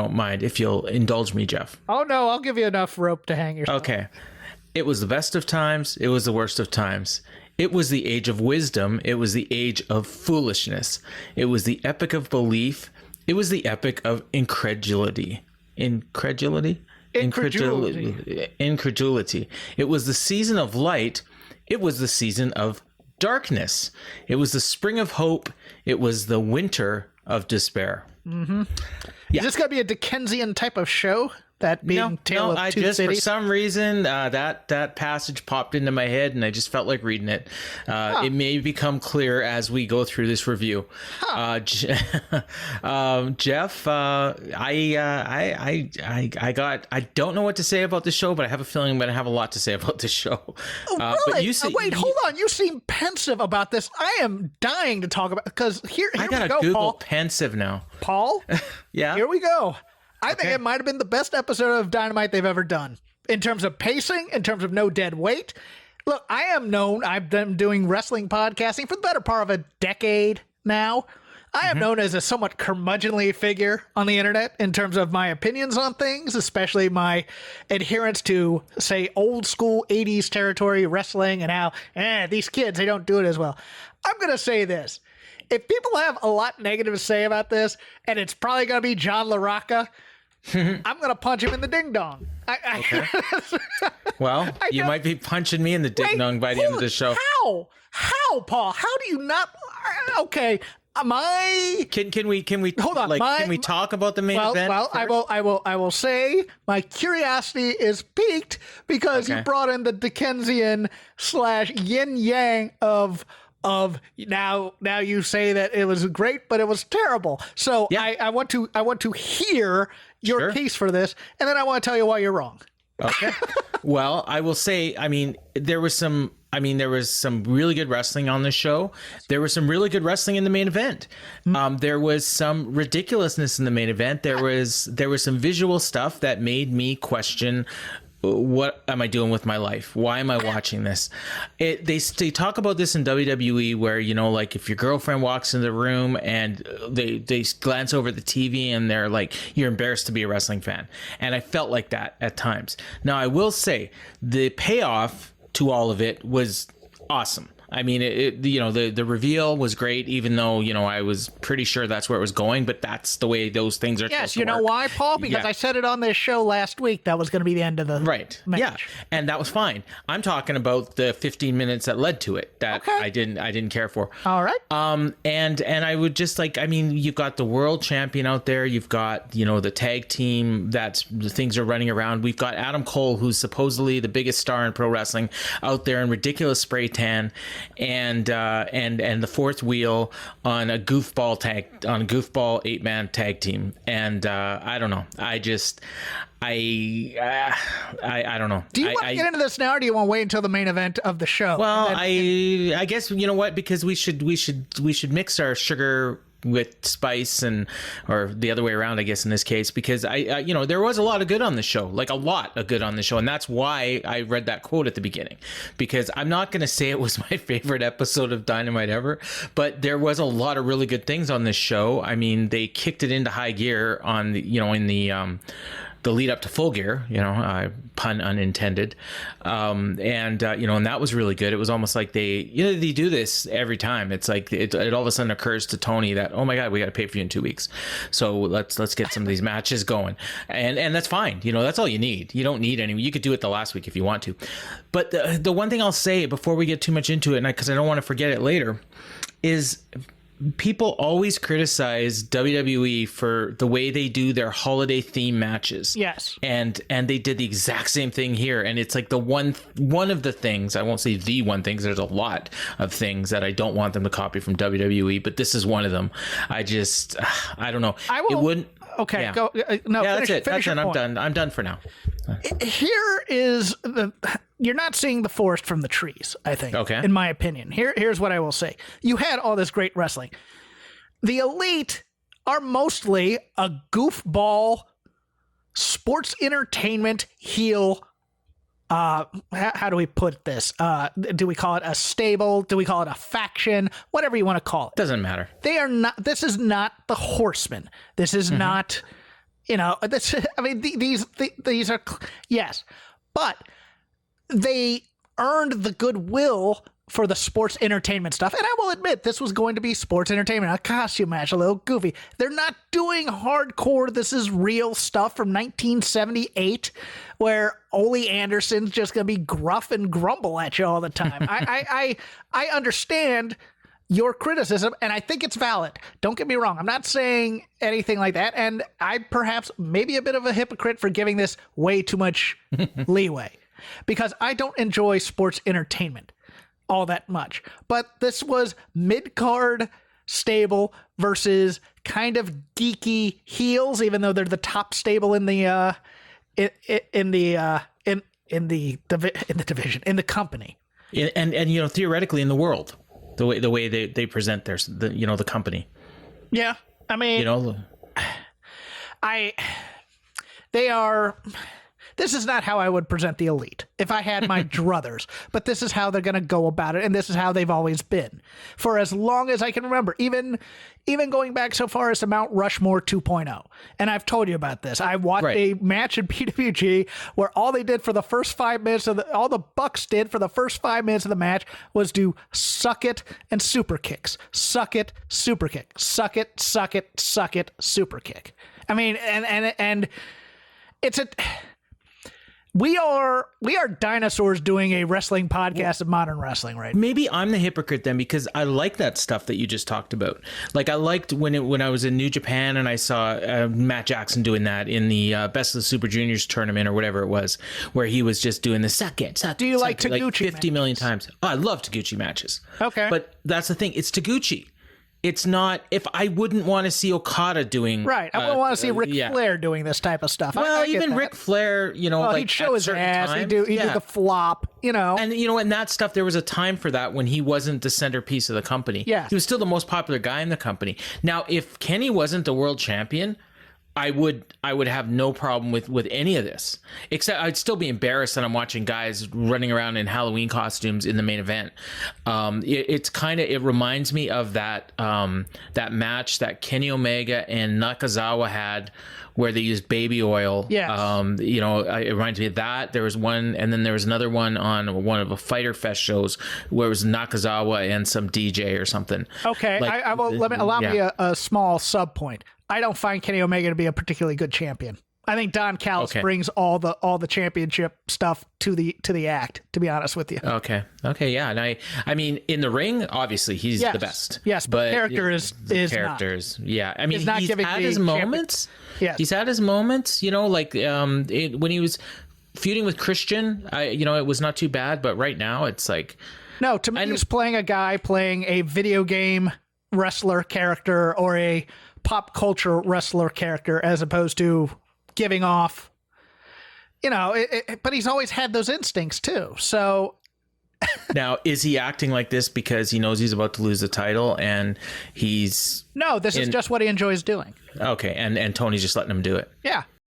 don't mind if you'll indulge me, Jeff. Oh, no, I'll give you enough rope to hang yourself. Okay. It was the best of times. It was the worst of times. It was the age of wisdom. It was the age of foolishness. It was the epic of belief. It was the epic of incredulity. Incredulity. It was the season of light. It was the season of darkness. It was the spring of hope. It was the winter of despair. Mm-hmm. Yeah. Is this going to be a Dickensian type of show? That being Tale of Two Cities? For some reason, that passage popped into my head, and I just felt like reading it. It may become clear as we go through this review. Jeff, I don't know what to say about the show, but I have a feeling I'm going to have a lot to say about the show. Oh, really? But wait, hold on. You seem pensive about this. I am dying to talk about, because here I we gotta go, Google Paul. pensive now. Paul? Yeah? Here we go. I think it might have been the best episode of Dynamite they've ever done. In terms of pacing, in terms of no dead weight. Look, I've been doing wrestling podcasting for the better part of a decade now. I am known as a somewhat curmudgeonly figure on the internet in terms of my opinions on things, especially my adherence to, say, old school 80s territory wrestling and how, these kids, they don't do it as well. I'm going to say this. If people have a lot negative to say about this, and it's probably going to be John LaRocca, I'm going to punch him in the ding-dong. Well, you might be punching me in the ding-dong by the end of the show. How, Paul? How do you not... Okay, Can we hold on? Can we talk about the main event? Well, first? I will say my curiosity is piqued because you brought in the Dickensian / yin yang of now you say that it was great, but it was terrible. So I want to hear your case for this, and then I want to tell you why you're wrong. Okay. Well, I will say, there was some really good wrestling on the show. There was some really good wrestling in the main event. There was some ridiculousness in the main event. There was some visual stuff that made me question, what am I doing with my life? Why am I watching this? They talk about this in WWE where, like if your girlfriend walks in the room and they glance over the TV and they're like, you're embarrassed to be a wrestling fan. And I felt like that at times. Now, I will say the payoff to all of it was awesome. The reveal was great, even though, I was pretty sure that's where it was going, but that's the way those things are supposed to work. Yes, you know why, Paul? Because I said it on this show last week. That was going to be the end of the match. Yeah, and that was fine. I'm talking about the 15 minutes that led to it that I didn't care for. All right. And I would just you've got the world champion out there. You've got, the tag team the things are running around. We've got Adam Cole, who's supposedly the biggest star in pro wrestling, out there in ridiculous spray tan. And the fourth wheel on a goofball 8-man tag team, and I don't know. I don't know. Do you want to get into this now, or do you want to wait until the main event of the show? Well, I guess you know what, because we should mix our sugar with spice or the other way around, I guess, in this case, because there was a lot of good on the show, like a lot of good on the show. And that's why I read that quote at the beginning, because I'm not going to say it was my favorite episode of Dynamite ever, but there was a lot of really good things on this show. They kicked it into high gear on in the lead up to Full Gear, pun unintended. And that was really good. It was almost like they do this every time. It's like it all of a sudden occurs to Tony that, oh my God, we got to pay for you in 2 weeks. So let's get some of these matches going. And that's fine. That's all you need. You don't need any. You could do it the last week if you want to. But the one thing I'll say before we get too much into it, because I don't want to forget it later, is people always criticize WWE for the way they do their holiday theme matches. Yes. And they did the exact same thing here. And it's like one of the things, I won't say the one thing, 'cause there's a lot of things that I don't want them to copy from WWE, but this is one of them. I don't know. It wouldn't. Okay, yeah. go. No, yeah, finish, that's it. I'm done. I'm done for now. Here is you're not seeing the forest from the trees, I think. Okay. In my opinion. Here's what I will say. You had all this great wrestling. The Elite are mostly a goofball sports entertainment heel. How do we put this? Do we call it a stable? Do we call it a faction? Whatever you want to call it. Doesn't matter. They are not. This is not the Horsemen. This is not, You know, that's, I mean, these are, yes, but they earned the goodwill for the sports entertainment stuff. And I will admit, this was going to be sports entertainment, a costume match, a little goofy. They're not doing hardcore, this is real stuff from 1978, where Ole Anderson's just going to be gruff and grumble at you all the time. I understand your criticism, and I think it's valid. Don't get me wrong. I'm not saying anything like that. And I perhaps maybe a bit of a hypocrite for giving this way too much leeway, because I don't enjoy sports entertainment all that much. But this was mid-card stable versus kind of geeky heels, even though they're the top stable in the division, in the company. And you know, theoretically in the world, the way they present the company. Yeah. I mean, you know, this is not how I would present the Elite if I had my druthers, but this is how they're going to go about it, and this is how they've always been for as long as I can remember, even going back so far as to Mount Rushmore 2.0. And I've told you about this. I watched a match in PWG where all they did for the first 5 minutes all the Bucks did for the first 5 minutes of the match was do suck it and super kicks. Suck it, super kick. Suck it, suck it, suck it, super kick. I mean, and it's a... We are dinosaurs doing a wrestling podcast of modern wrestling, right? Maybe I'm the hypocrite then, because I like that stuff that you just talked about. Like, I liked when I was in New Japan and I saw Matt Jackson doing that in the Best of the Super Juniors tournament or whatever it was, where he was just doing the suck it. Do you like Taguchi like 50 million times? Oh, I love Taguchi matches. Okay. But that's the thing. It's Taguchi. It's not, if I wouldn't want to see Okada doing... Right. I wouldn't want to see Ric Flair doing this type of stuff. Well, even Ric Flair, you know, he'd show his ass, he'd do the flop, you know. And, you know, and that stuff, there was a time for that when he wasn't the centerpiece of the company. Yeah. He was still the most popular guy in the company. Now, if Kenny wasn't the world champion, I would have no problem with any of this, except I'd still be embarrassed that I'm watching guys running around in Halloween costumes in the main event. It reminds me of that match that Kenny Omega and Nakazawa had where they used baby oil. Yeah. You know, it reminds me of that. There was one, and then there was another one on one of the Fighter Fest shows where it was Nakazawa and some DJ or something. Okay. Like, I will allow me a small sub point. I don't find Kenny Omega to be a particularly good champion. I think Don Callis brings all the championship stuff to the act, to be honest with you. Okay, yeah, and I mean, in the ring, obviously he's the best. Yes, but character is characters. Not. Yeah, I mean, he's had his moments. Yes, he's had his moments. You know, like when he was feuding with Christian, it was not too bad. But right now, it's like no. To me, he's playing a guy playing a video game wrestler character or a pop culture wrestler character, as opposed to giving off, but he's always had those instincts too. So now, is he acting like this because he knows he's about to lose the title and he's... No, this is just what he enjoys doing. Okay, and Tony's just letting him do it. Yeah.